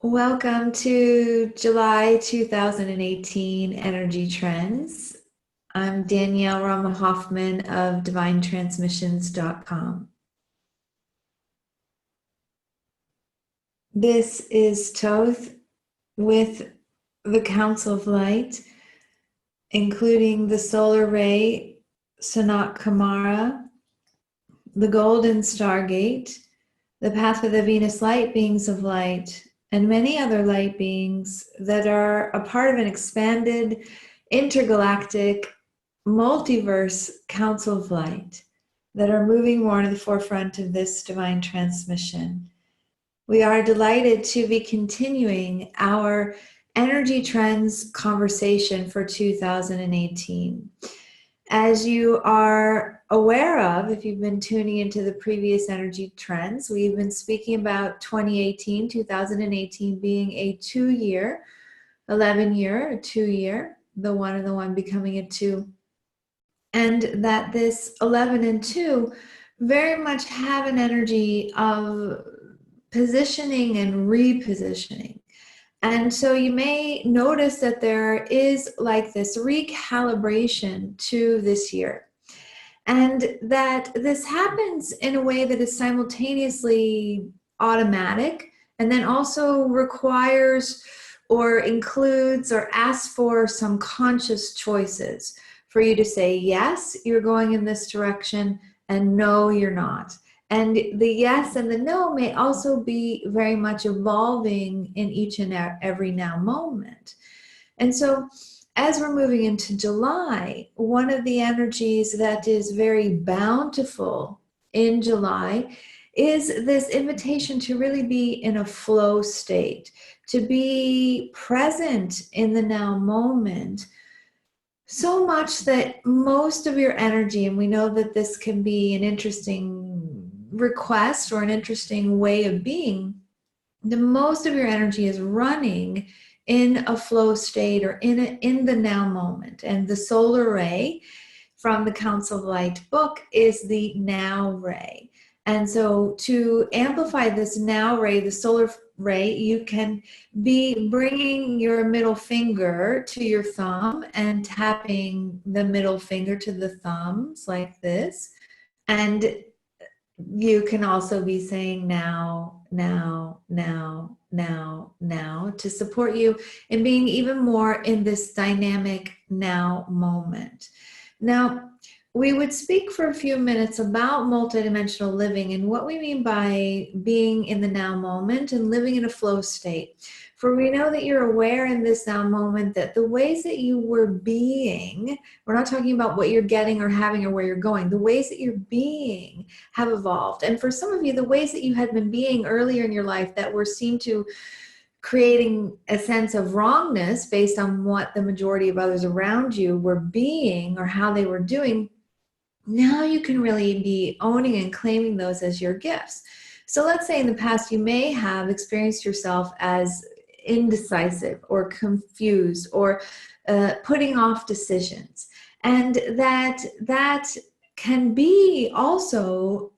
Welcome to July 2018 Energy Trends. I'm Danielle Rama Hoffman of DivineTransmissions.com. This is Toth with the Council of Light, including the Solar Ray, Sanat Kumara, the Golden Stargate, the Path of the Venus Light Beings of Light, and many other light beings that are a part of an expanded intergalactic multiverse council of light that are moving more to the forefront of this divine transmission. We are delighted to be continuing our energy trends conversation for 2018. As you are aware of, if you've been tuning into the previous energy trends, we've been speaking about 2018 being a 2-year, 11-year, a 2-year, the one and the one becoming a 2. And that this 11 and 2 very much have an energy of positioning and repositioning. And so you may notice that there is like this recalibration to this year. And that this happens in a way that is simultaneously automatic and then also requires or includes or asks for some conscious choices for you to say, yes, you're going in this direction, and no, you're not. And the yes and the no may also be very much evolving in each and every now moment. And so as we're moving into July, one of the energies that is very bountiful in July is this invitation to really be in a flow state, to be present in the now moment, so much that most of your energy, and we know that this can be an interesting request or an interesting way of being, the most of your energy is running in a flow state or in the now moment. And the solar ray from the Council of Light book is the now ray. And so to amplify this now ray, the solar ray, you can be bringing your middle finger to your thumb and tapping the middle finger to the thumbs like this. And you can also be saying now, now, now, now, now to support you in being even more in this dynamic now moment. Now, we would speak for a few minutes about multidimensional living and what we mean by being in the now moment and living in a flow state. For we know that you're aware in this now moment that the ways that you were being, we're not talking about what you're getting or having or where you're going, the ways that you're being have evolved. And for some of you, the ways that you had been being earlier in your life that were seen to creating a sense of wrongness based on what the majority of others around you were being or how they were doing, now you can really be owning and claiming those as your gifts. So let's say in the past you may have experienced yourself as indecisive or confused or putting off decisions, and that can be also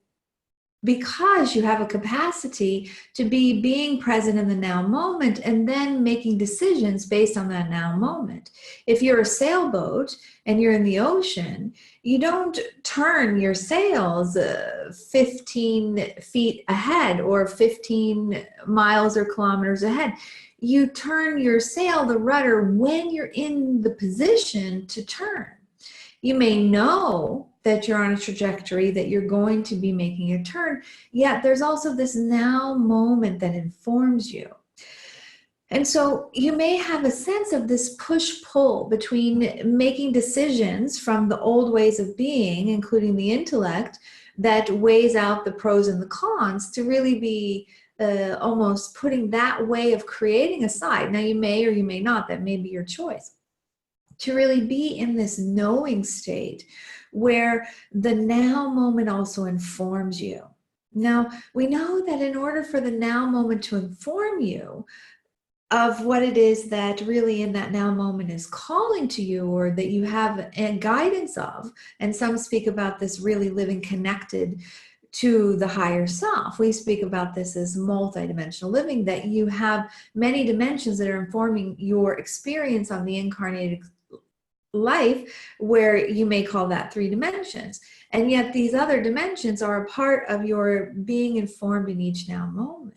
because you have a capacity to be being present in the now moment and then making decisions based on that now moment. If you're a sailboat and you're in the ocean, you don't turn your sails 15 feet ahead or 15 miles or kilometers ahead. You turn your sail, the rudder, when you're in the position to turn. You may know that you're on a trajectory, that you're going to be making a turn, yet there's also this now moment that informs you. And so you may have a sense of this push-pull between making decisions from the old ways of being, including the intellect, that weighs out the pros and the cons, to really be almost putting that way of creating aside. Now you may or you may not, that may be your choice, to really be in this knowing state where the now moment also informs you. Now, we know that in order for the now moment to inform you of what it is that really in that now moment is calling to you, or that you have a guidance of, and some speak about this really living connected to the higher self. We speak about this as multidimensional living, that you have many dimensions that are informing your experience on the incarnated life, where you may call that 3 dimensions. And yet these other dimensions are a part of your being informed in each now moment.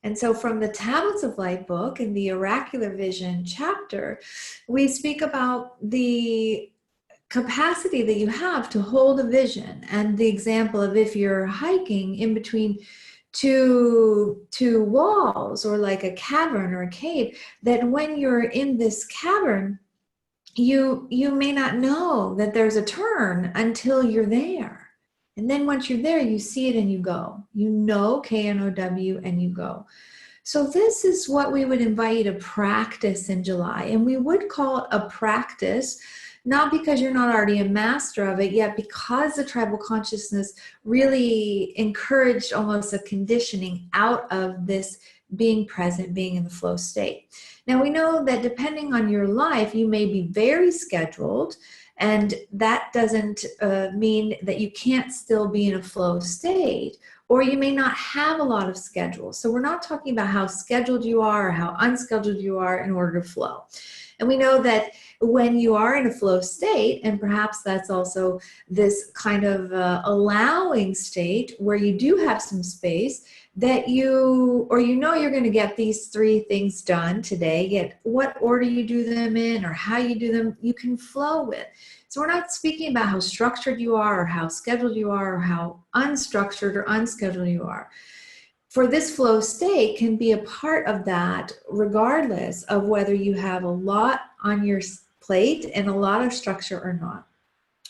And so from the Tablets of Light book in the Oracular Vision chapter, we speak about the capacity that you have to hold a vision, and the example of if you're hiking in between two walls, or like a cavern or a cave, that when you're in this cavern, you may not know that there's a turn until you're there. And then once you're there, you see it and you go. You know, K-N-O-W, and you go. So this is what we would invite you to practice in July. And we would call it a practice, not because you're not already a master of it, yet because the tribal consciousness really encouraged almost a conditioning out of this being present, being in the flow state. Now we know that depending on your life, you may be very scheduled, and that doesn't mean that you can't still be in a flow state, or you may not have a lot of schedules. So we're not talking about how scheduled you are or how unscheduled you are in order to flow. And we know that when you are in a flow state, and perhaps that's also this kind of allowing state where you do have some space, that you know you're going to get these 3 things done today, yet what order you do them in or how you do them, you can flow with. So we're not speaking about how structured you are or how scheduled you are or how unstructured or unscheduled you are. For this flow state can be a part of that, regardless of whether you have a lot on your plate and a lot of structure or not.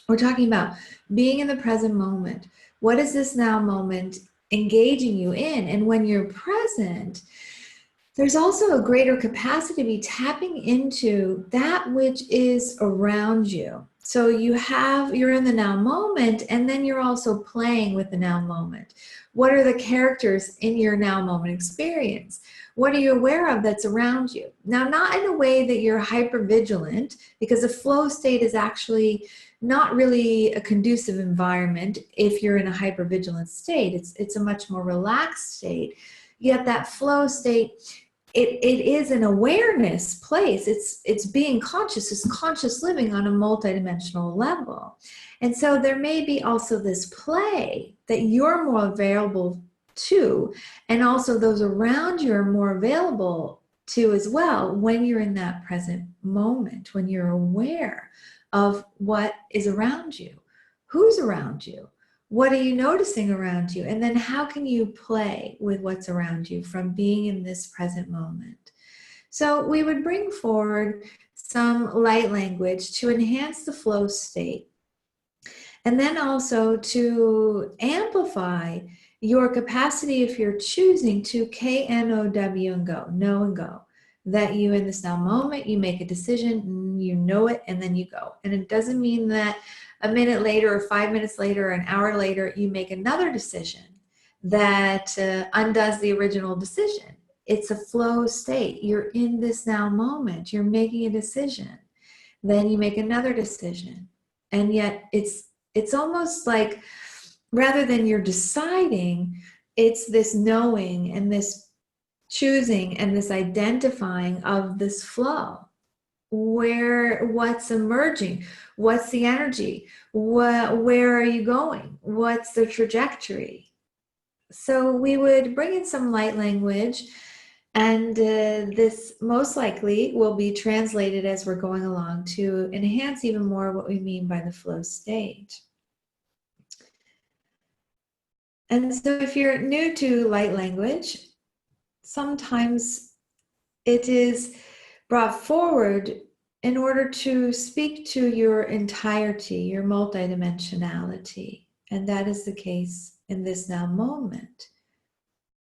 We're talking about being in the present moment. What is this now moment engaging you in? And when you're present, there's also a greater capacity to be tapping into that which is around you. So you're in the now moment, and then you're also playing with the now moment. What are the characters in your now moment experience? What are you aware of that's around you? Now, not in a way that you're hypervigilant, because a flow state is actually not really a conducive environment if you're in a hypervigilant state. It's a much more relaxed state. Yet that flow state, it is an awareness place. It's being conscious. It's conscious living on a multidimensional level. And so there may be also this play that you're more available to, and also those around you are more available to as well when you're in that present moment, when you're aware of what is around you, who's around you, what are you noticing around you, and then how can you play with what's around you from being in this present moment. So we would bring forward some light language to enhance the flow state, and then also to amplify your capacity, if you're choosing, to K-N-O-W and go, know and go. That you in this now moment, you make a decision, you know it, and then you go. And it doesn't mean that a minute later or 5 minutes later or an hour later, you make another decision that undoes the original decision. It's a flow state. You're in this now moment. You're making a decision. Then you make another decision. And yet it's almost like, rather than you're deciding, it's this knowing and this choosing and this identifying of this flow. What's emerging? What's the energy? Where are you going? What's the trajectory? So we would bring in some light language, and this most likely will be translated as we're going along to enhance even more what we mean by the flow state. And so if you're new to light language, sometimes it is brought forward in order to speak to your entirety, your multidimensionality. And that is the case in this now moment.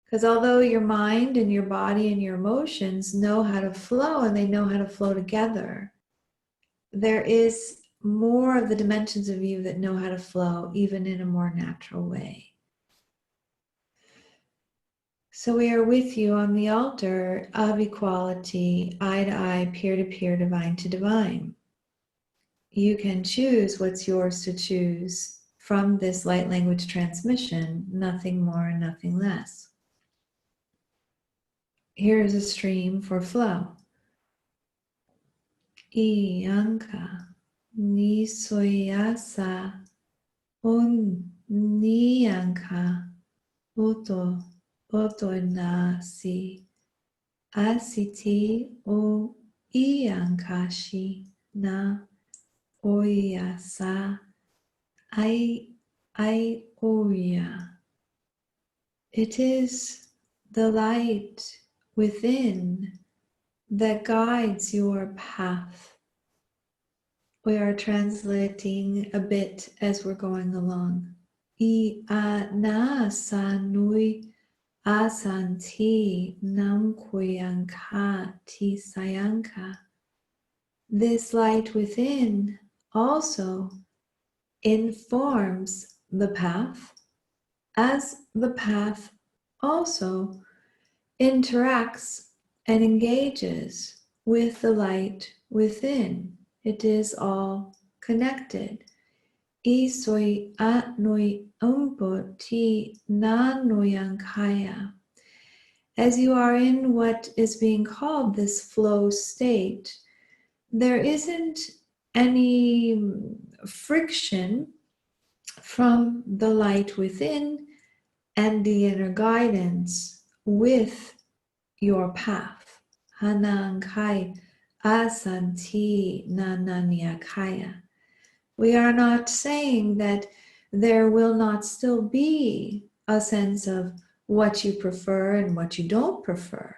Because although your mind and your body and your emotions know how to flow, and they know how to flow together, there is more of the dimensions of you that know how to flow even in a more natural way. So we are with you on the altar of equality, eye to eye, peer to peer, divine to divine. You can choose what's yours to choose from this light language transmission, nothing more, nothing less. Here is a stream for flow. Iyanka nisoyasa on niyanka oto nasi asiti o iyankashi na oyasa I oya. It is the light within that guides your path. We are translating a bit as we're going along. I na sanui asanti namkuyanka ti sayanka. This light within also informs the path, as the path also interacts and engages with the light within. It is all connected. Isoi atnoi umpo ti nanoyankaya. As you are in what is being called this flow state, there isn't any friction from the light within and the inner guidance with your path. Hanankai asanti nananyakaya. We are not saying that there will not still be a sense of what you prefer and what you don't prefer.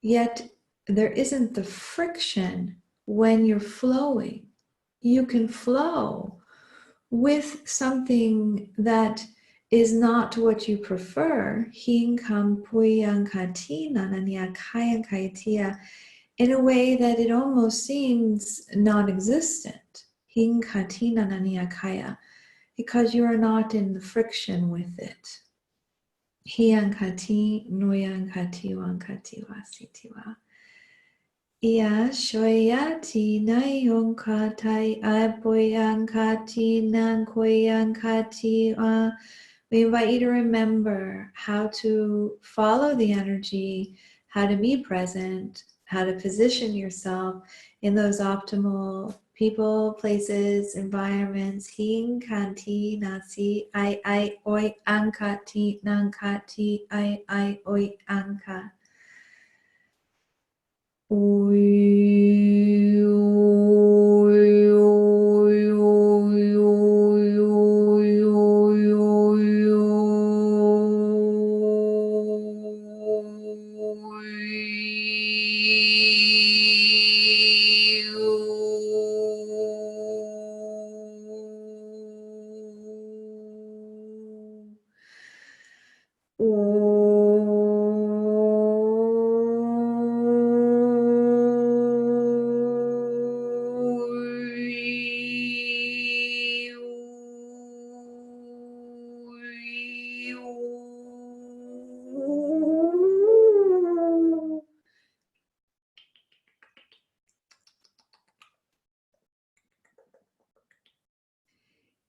Yet there isn't the friction when you're flowing. You can flow with something that is not what you prefer, in a way that it almost seems non-existent, because you are not in the friction with it. Ia shoyati na yonkatai aboyankati nankoyankati. We invite you to remember how to follow the energy, how to be present, how to position yourself in those optimal people, places, environments. Hinkanti nasi I oi ankati nankati I oi anka.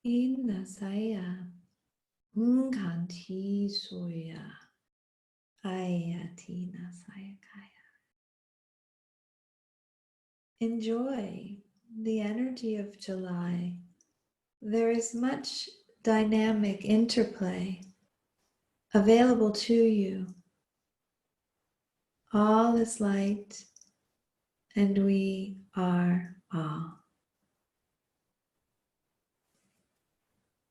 Inasaya Nkanti soya ayati nasaya kaya. Enjoy the energy of July. There is much dynamic interplay available to you. All is light, and we are all.